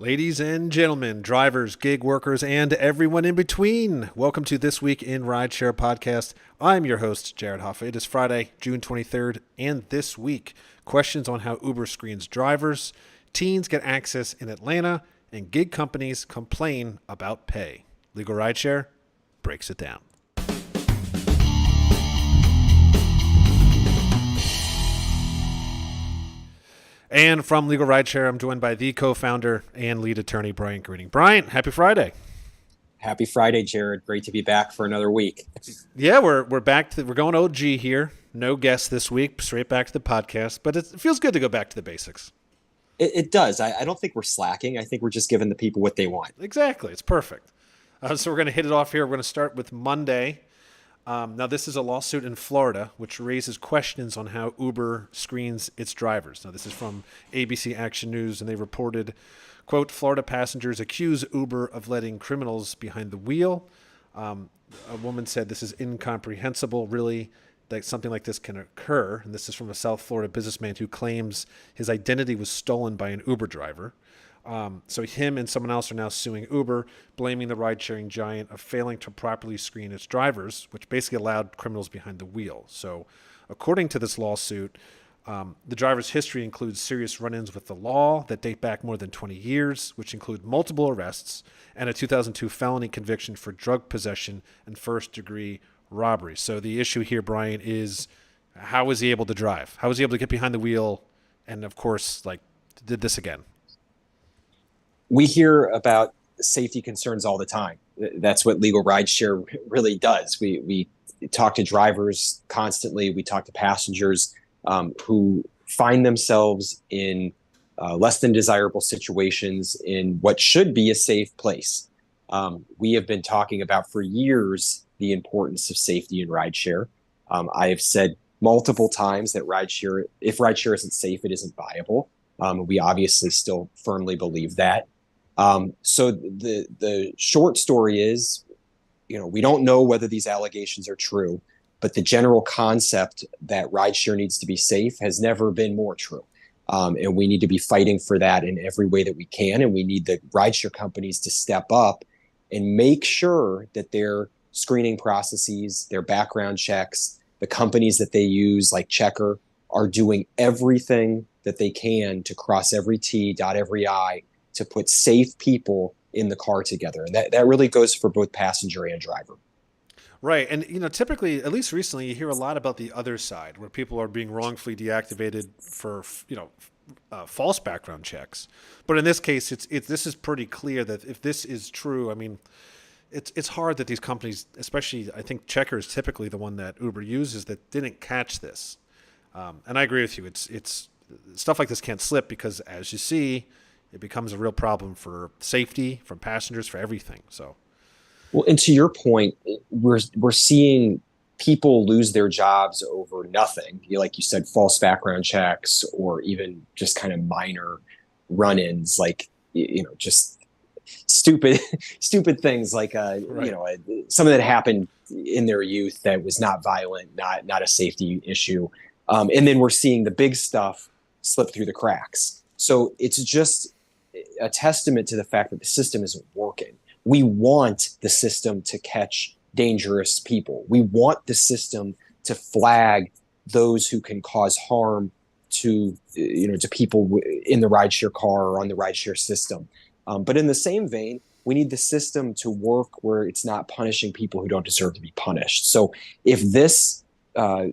Ladies and gentlemen, drivers, gig workers, and everyone in between, welcome to This Week in Rideshare podcast. I'm your host, Jared Hoffa. It is Friday, June 23rd, and this week, questions on how Uber screens drivers, teens get access in Atlanta, and gig companies complain about pay. Legal Rideshare breaks it down. And from Legal Rideshare, I'm joined by the co-founder and lead attorney, Brian Greening. Brian, happy Friday. Happy Friday, Jared. Great to be back for another week. Yeah, we're back we're going OG here. No guests this week, straight back to the podcast. But it feels good to go back to the basics. It does. I don't think we're slacking. I think we're just giving the people what they want. Exactly. It's perfect. So we're going to hit it off here. We're going to start with Monday. Now, this is a lawsuit in Florida, which raises questions on how Uber screens its drivers. Now, this is from ABC Action News, and they reported, quote, Florida passengers accuse Uber of letting criminals behind the wheel. A woman said this is incomprehensible, really, that something like this can occur. And this is from a South Florida businessman who claims his identity was stolen by an Uber driver. So him and someone else are now suing Uber, blaming the ride-sharing giant of failing to properly screen its drivers, which basically allowed criminals behind the wheel. So according to this lawsuit, the driver's history includes serious run-ins with the law that date back more than 20 years, which include multiple arrests and a 2002 felony conviction for drug possession and first-degree robbery. So the issue here, Brian, is how was he able to drive? How was he able to get behind the wheel and, of course, did this again? We hear about safety concerns all the time. That's what Legal Rideshare really does. We talk to drivers constantly. We talk to passengers who find themselves in less than desirable situations in what should be a safe place. We have been talking about for years the importance of safety in rideshare. I have said multiple times that if rideshare isn't safe, it isn't viable. We obviously still firmly believe that. So the short story is, we don't know whether these allegations are true, but the general concept that rideshare needs to be safe has never been more true. And we need to be fighting for that in every way that we can. And we need the rideshare companies to step up and make sure that their screening processes, their background checks, the companies that they use like Checker are doing everything that they can to cross every T, dot every I, to put safe people in the car together. And that really goes for both passenger and driver. Right. And, typically, at least recently, you hear a lot about the other side where people are being wrongfully deactivated for, false background checks. But in this case, this is pretty clear that if this is true, I mean, it's hard that these companies, especially I think Checker is typically the one that Uber uses, that didn't catch this. And I agree with you. It's stuff like this can't slip because, as you see, it becomes a real problem for safety, from passengers, for everything. So, well, and to your point, we're seeing people lose their jobs over nothing. Like you said, false background checks, or even just kind of minor run-ins, just stupid things like right. Something that happened in their youth that was not violent, not a safety issue, and then we're seeing the big stuff slip through the cracks. So it's just a testament to the fact that the system isn't working. We want the system to catch dangerous people. We want the system to flag those who can cause harm to people in the rideshare car or on the rideshare system. But in the same vein, we need the system to work where it's not punishing people who don't deserve to be punished. So if this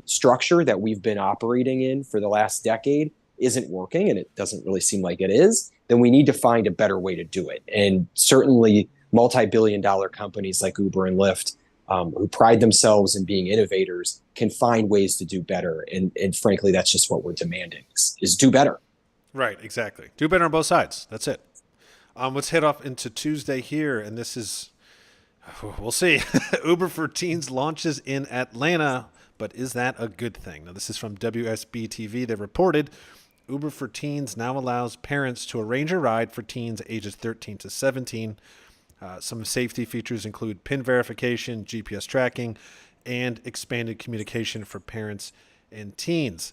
structure that we've been operating in for the last decade isn't working, and it doesn't really seem like it is, then we need to find a better way to do it. And certainly multi-billion-dollar companies like Uber and Lyft, who pride themselves in being innovators, can find ways to do better. And frankly, that's just what we're demanding, is do better. Right, exactly. Do better on both sides. That's it. Let's head off into Tuesday here, and this is, we'll see. Uber for Teens launches in Atlanta, but is that a good thing? Now, this is from WSB TV. They reported Uber for Teens now allows parents to arrange a ride for teens ages 13 to 17. Some safety features include PIN verification, GPS tracking, and expanded communication for parents and teens.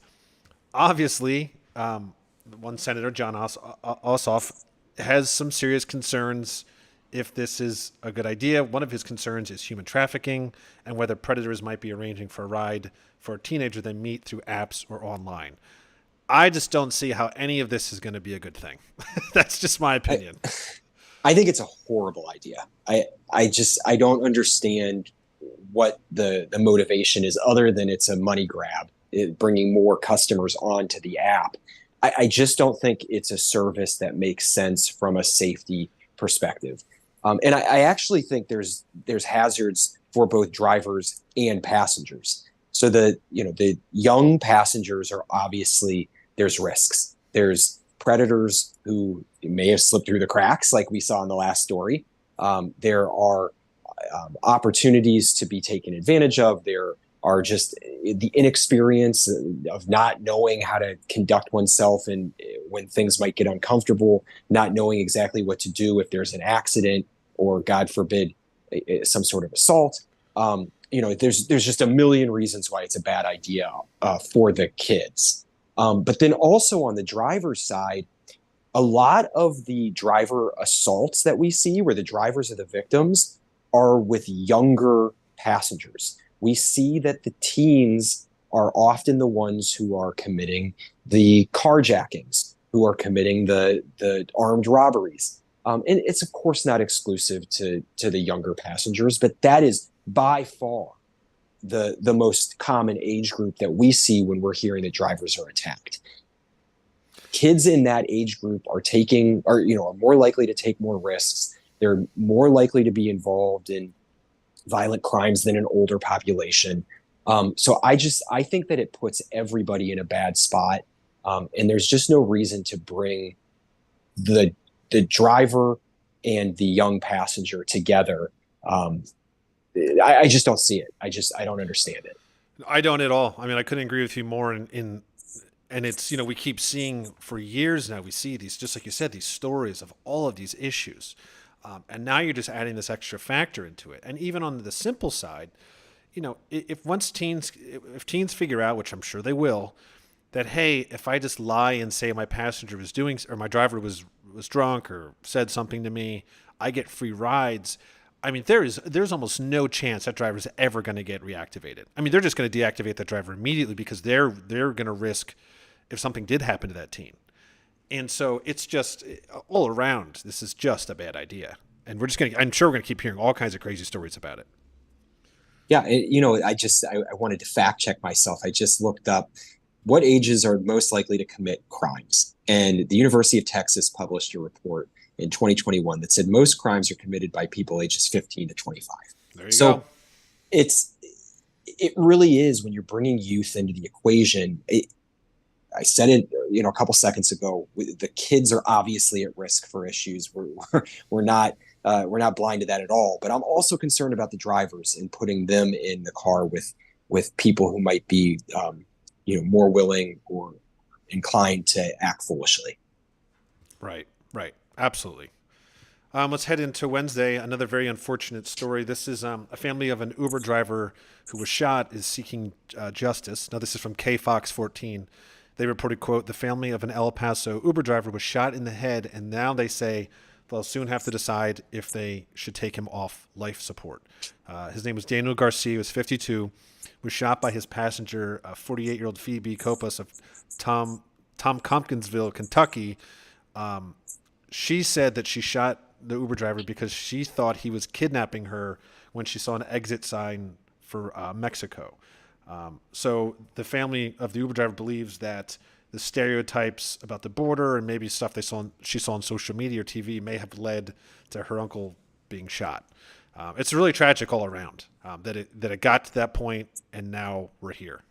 Obviously, one Senator, John Ossoff, has some serious concerns if this is a good idea. One of his concerns is human trafficking and whether predators might be arranging for a ride for a teenager they meet through apps or online. I just don't see how any of this is going to be a good thing. That's just my opinion. I think it's a horrible idea. I don't understand what the motivation is other than it's a money grab, bringing more customers onto the app. I just don't think it's a service that makes sense from a safety perspective. And I actually think there's hazards for both drivers and passengers. So the young passengers are obviously, there's risks. There's predators who may have slipped through the cracks, like we saw in the last story. There are opportunities to be taken advantage of. There are just the inexperience of not knowing how to conduct oneself and when things might get uncomfortable, not knowing exactly what to do if there's an accident or, God forbid, some sort of assault. There's just a million reasons why it's a bad idea for the kids. But then also on the driver's side, a lot of the driver assaults that we see where the drivers are the victims are with younger passengers. We see that the teens are often the ones who are committing the carjackings, who are committing the armed robberies. And it's, of course, not exclusive to the younger passengers, but that is by far the most common age group that we see when we're hearing that drivers are attacked. Kids in that age group are more likely to take more risks. They're more likely to be involved in violent crimes than an older population. So I think that it puts everybody in a bad spot. And there's just no reason to bring the driver and the young passenger together. I just don't see it. I don't understand it. I don't at all. I mean, I couldn't agree with you more. And it's, we keep seeing for years now, we see these, just like you said, these stories of all of these issues. And now you're just adding this extra factor into it. And even on the simple side, if teens figure out, which I'm sure they will, that, hey, if I just lie and say my passenger was doing, or my driver was drunk or said something to me, I get free rides. I mean, there's almost no chance that driver's ever going to get reactivated. I mean, they're just going to deactivate that driver immediately because they're going to risk if something did happen to that teen. And so it's just all around, this is just a bad idea. And I'm sure we're going to keep hearing all kinds of crazy stories about it. Yeah. I wanted to fact check myself. I just looked up what ages are most likely to commit crimes. And the University of Texas published a report in 2021 that said most crimes are committed by people ages 15 to 25. There you go. It really is, when you're bringing youth into the equation. I said it, a couple seconds ago. The kids are obviously at risk for issues. We're not blind to that at all. But I'm also concerned about the drivers and putting them in the car with people who might be, more willing or inclined to act foolishly. Right. Absolutely. Let's head into Wednesday. Another very unfortunate story. This is a family of an Uber driver who was shot is seeking justice. Now, this is from KFOX 14. They reported, quote, the family of an El Paso Uber driver was shot in the head, and now they say they'll soon have to decide if they should take him off life support. His name was Daniel Garcia. He was 52, was shot by his passenger, 48-year-old Phoebe Copas of Tom Tompkinsville, Kentucky. She said that she shot the Uber driver because she thought he was kidnapping her when she saw an exit sign for Mexico. So the family of the Uber driver believes that the stereotypes about the border and maybe stuff she saw on social media or TV may have led to her uncle being shot. It's really tragic all around that it got to that point, and now we're here.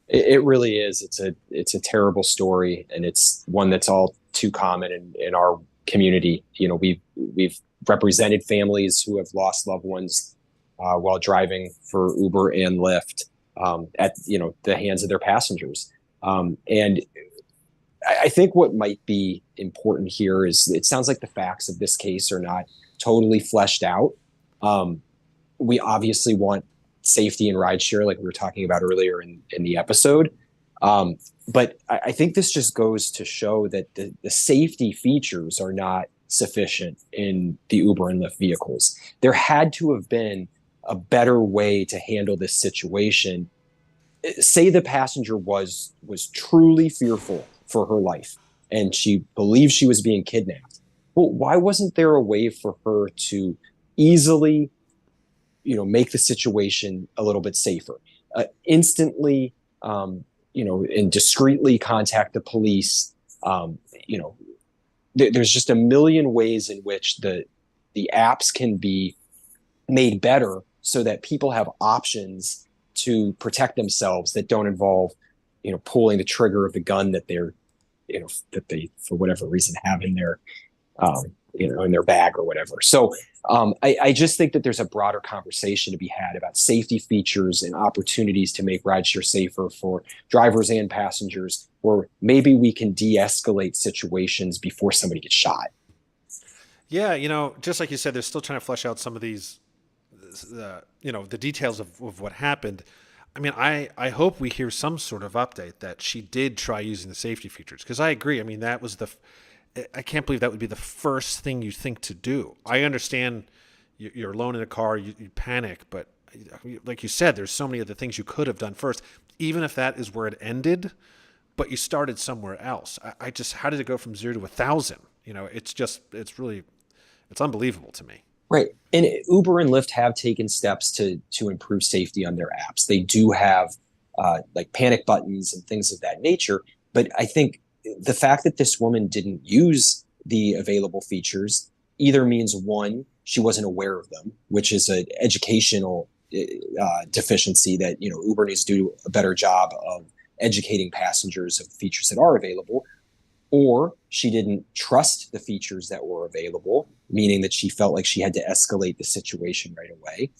It really is. It's a terrible story, and it's one that's all too common in our community. We've represented families who have lost loved ones while driving for Uber and Lyft at the hands of their passengers. And I think what might be important here is it sounds like the facts of this case are not totally fleshed out. We obviously want safety in rideshare, like we were talking about earlier in the episode. But I think this just goes to show that the safety features are not sufficient in the Uber and Lyft vehicles. There had to have been a better way to handle this situation. Say the passenger was truly fearful for her life and she believed she was being kidnapped. Well, why wasn't there a way for her to easily, make the situation a little bit safer? Instantly, and discreetly contact the police. Um, you know, there's just a million ways in which the apps can be made better so that people have options to protect themselves that don't involve, pulling the trigger of the gun that that they for whatever reason have in their in their bag or whatever. So I just think that there's a broader conversation to be had about safety features and opportunities to make rideshare safer for drivers and passengers, or maybe we can de-escalate situations before somebody gets shot. Yeah, just like you said, they're still trying to flesh out some of these, the details of what happened. I mean, I hope we hear some sort of update that she did try using the safety features, because I agree. I mean, I can't believe that would be the first thing you think to do. I understand you're alone in a car, you panic, but like you said, there's so many other things you could have done first, even if that is where it ended, but you started somewhere else. I just, how did it go from 0 to 1,000? It's unbelievable to me. Right. And Uber and Lyft have taken steps to improve safety on their apps. They do have like panic buttons and things of that nature. But I think the fact that this woman didn't use the available features either means, one, she wasn't aware of them, which is an educational deficiency that Uber needs to do a better job of educating passengers of the features that are available, or she didn't trust the features that were available, meaning that she felt like she had to escalate the situation right away,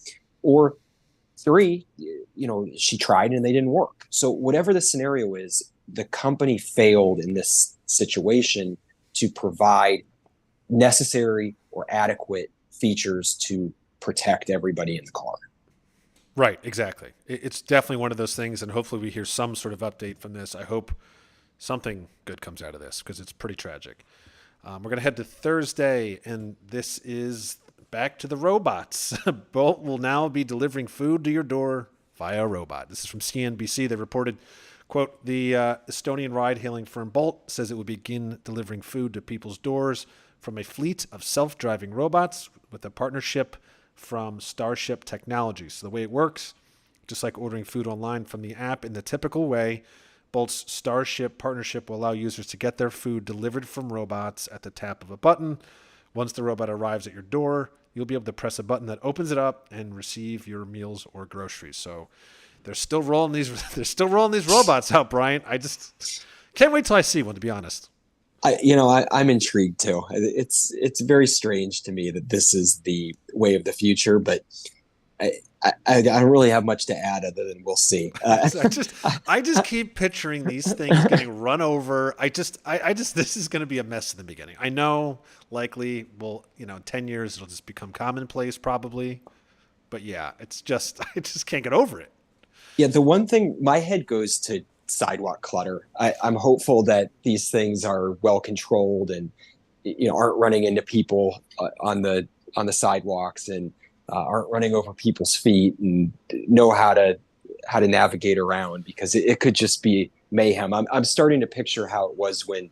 or three, she tried and they didn't work. So whatever the scenario is, the company failed in this situation to provide necessary or adequate features to protect everybody in the car. Right, exactly. It's definitely one of those things, and hopefully we hear some sort of update from this. I hope something good comes out of this, because it's pretty tragic. We're going to head to Thursday, and this is back to the robots. Bolt will now be delivering food to your door via a robot. This is from CNBC. They reported, quote, the Estonian ride-hailing firm Bolt says it will begin delivering food to people's doors from a fleet of self-driving robots with a partnership from Starship Technologies. So the way it works, just like ordering food online from the app in the typical way, Bolt's Starship partnership will allow users to get their food delivered from robots at the tap of a button. Once the robot arrives at your door, you'll be able to press a button that opens it up and receive your meals or groceries. So they're still rolling these robots out, Brian. I just can't wait till I see one, to be honest. I'm intrigued too. It's very strange to me that this is the way of the future, but I don't really have much to add other than we'll see. I just keep picturing these things getting run over. This is going to be a mess in the beginning. I know, likely, 10 years it'll just become commonplace probably. But yeah, I just can't get over it. Yeah, the one thing, my head goes to sidewalk clutter. I'm hopeful that these things are well controlled and aren't running into people on the sidewalks, and aren't running over people's feet, and know how to navigate around, because it could just be mayhem. I'm starting to picture how it was when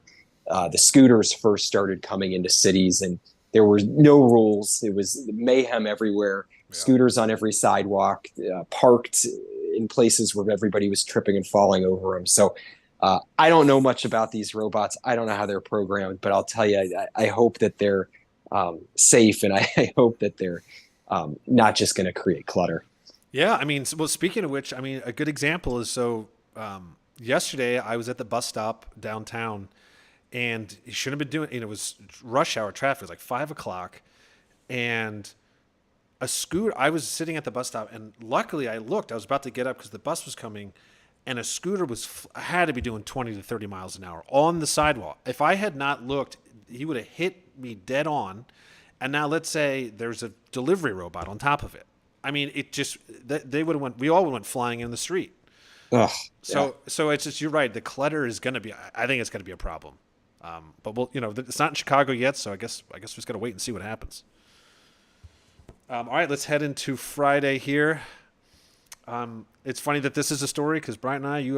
the scooters first started coming into cities, and there were no rules. It was mayhem everywhere. Yeah. Scooters on every sidewalk, parked in places where everybody was tripping and falling over them. So I don't know much about these robots. I don't know how they're programmed, but I'll tell you, I hope that they're safe, and I hope that they're not just going to create clutter. Yeah, I mean, well, speaking of which, I mean, a good example is, yesterday I was at the bus stop downtown, and you shouldn't have been doing, it was rush hour traffic. It was like 5:00, and I was sitting at the bus stop, and luckily I looked. I was about to get up because the bus was coming, and a scooter had to be doing 20 to 30 miles an hour on the sidewalk. If I had not looked, he would have hit me dead on. And now let's say there's a delivery robot on top of it. I mean, we all went flying in the street. Ugh, yeah. So it's just, you're right. The clutter is going to be, I think it's going to be a problem. But we'll, it's not in Chicago yet, so I guess we just got to wait and see what happens. All right, let's head into Friday here. It's funny that this is a story because Brian and I, you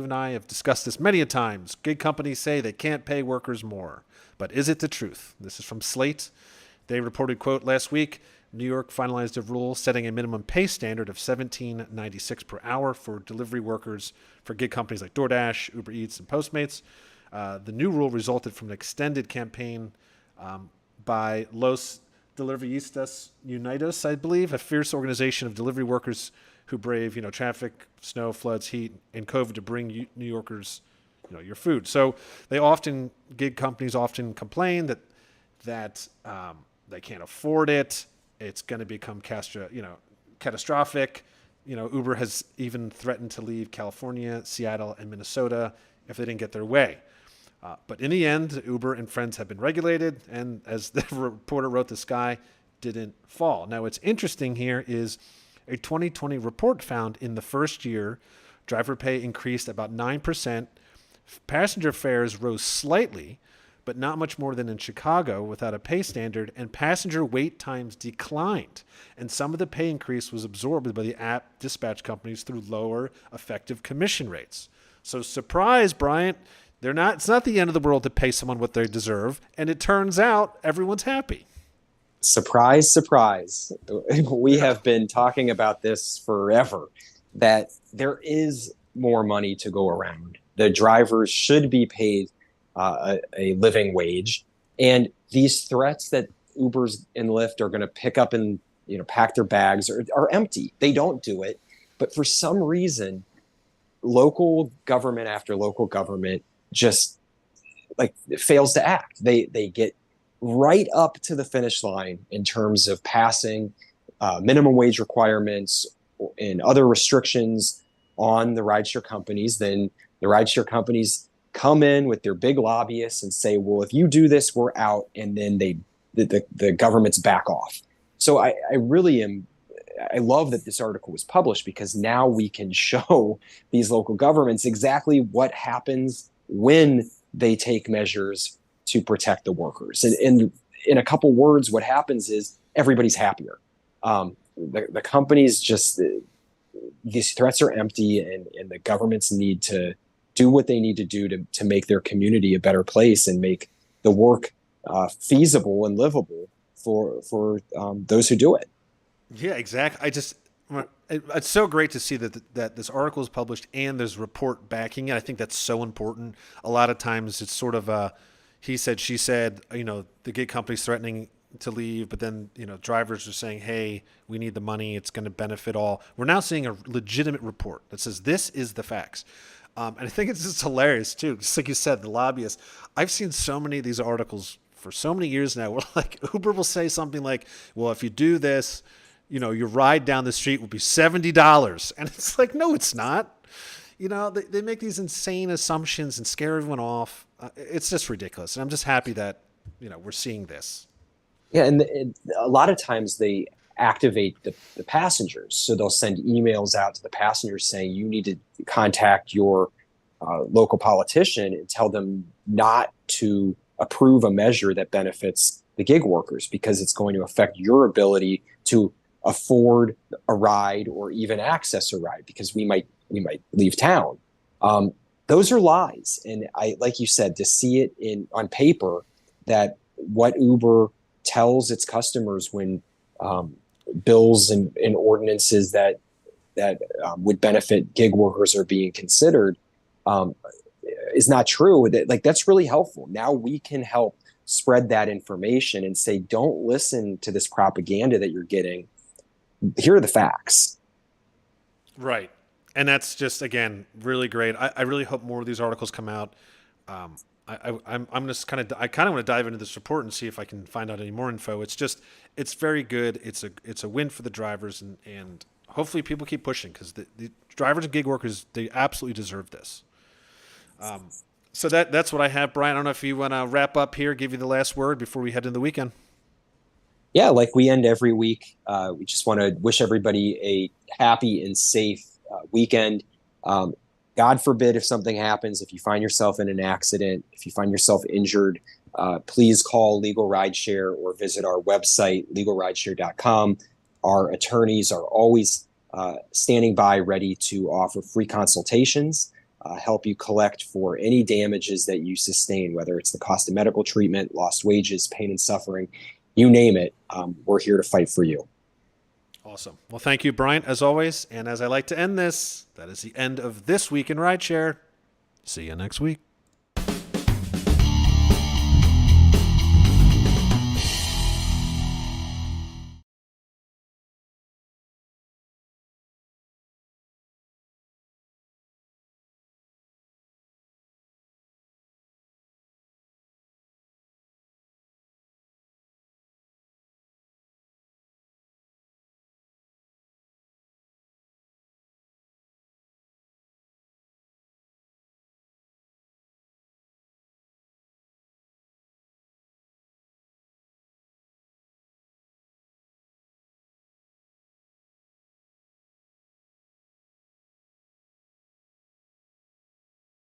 and I have discussed this many a times. Gig companies say they can't pay workers more, but is it the truth? This is from Slate. They reported, quote, last week, New York finalized a rule setting a minimum pay standard of $17.96 per hour for delivery workers for gig companies like DoorDash, Uber Eats, and Postmates. The new rule resulted from an extended campaign by Los Deliveryistas Unidos, I believe, a fierce organization of delivery workers who brave, traffic, snow, floods, heat, and COVID to bring New Yorkers, your food. So gig companies often complain that they can't afford it. It's going to become catastrophic. Uber has even threatened to leave California, Seattle, and Minnesota if they didn't get their way. But in the end, Uber and friends have been regulated, and as the reporter wrote, the sky didn't fall. Now, what's interesting here is a 2020 report found in the first year, driver pay increased about 9%. Passenger fares rose slightly, but not much more than in Chicago without a pay standard, and passenger wait times declined. And some of the pay increase was absorbed by the app dispatch companies through lower effective commission rates. So surprise, Bryant, it's not the end of the world to pay someone what they deserve, and it turns out everyone's happy. Surprise, surprise. We have been talking about this forever, that there is more money to go around. The drivers should be paid a living wage. And these threats that Ubers and Lyft are going to pick up and pack their bags are empty. They don't do it. But for some reason, local government after local government just fails to act. They get right up to the finish line in terms of passing minimum wage requirements and other restrictions on the rideshare companies. Then the rideshare companies come in with their big lobbyists and say, well, if you do this, we're out. And then the governments back off. So I love that this article was published, because now we can show these local governments exactly what happens when they take measures to protect the workers. And in a couple words, what happens is everybody's happier. The companies these threats are empty, and the governments need to do what they need to do to make their community a better place and make the work feasible and livable for those who do it. Yeah, exactly. It's so great to see that this article is published and there's a report backing it. I think that's so important. A lot of times it's sort of he said, she said, the gig company's threatening to leave, but then, drivers are saying, hey, we need the money. It's going to benefit all. We're now seeing a legitimate report that says this is the facts. And I think it's just hilarious too. Just like you said, the lobbyists, I've seen so many of these articles for so many years now where Uber will say something like, well, if you do this, your ride down the street will be $70. And it's like, no, it's not. They make these insane assumptions and scare everyone off. It's just ridiculous. And I'm just happy that, we're seeing this. Yeah, and a lot of times they activate the passengers. So they'll send emails out to the passengers saying, you need to contact your local politician and tell them not to approve a measure that benefits the gig workers, because it's going to affect your ability to afford a ride or even access a ride, because we might leave town. Those are lies. And like you said, to see it on paper, that what Uber tells its customers when bills and ordinances that would benefit gig workers are being considered is not true. That's really helpful. Now we can help spread that information and say, don't listen to this propaganda that you're getting. Here are the facts. Right. And that's just, again, really great. I really hope more of these articles come out. I'm just kind of want to dive into this report and see if I can find out any more info. It's very good. It's a win for the drivers, and hopefully people keep pushing, because the drivers and gig workers, they absolutely deserve this. So that's what I have, Brian. I don't know if you want to wrap up here, give you the last word before we head into the weekend. Yeah, like we end every week, we just want to wish everybody a happy and safe weekend. God forbid if something happens, if you find yourself in an accident, if you find yourself injured, please call Legal Rideshare or visit our website, legalrideshare.com. Our attorneys are always standing by ready to offer free consultations, help you collect for any damages that you sustain, whether it's the cost of medical treatment, lost wages, pain and suffering, you name it. We're here to fight for you. Awesome. Well, thank you, Bryant, as always. And as I like to end this, that is the end of This Week in Rideshare. See you next week.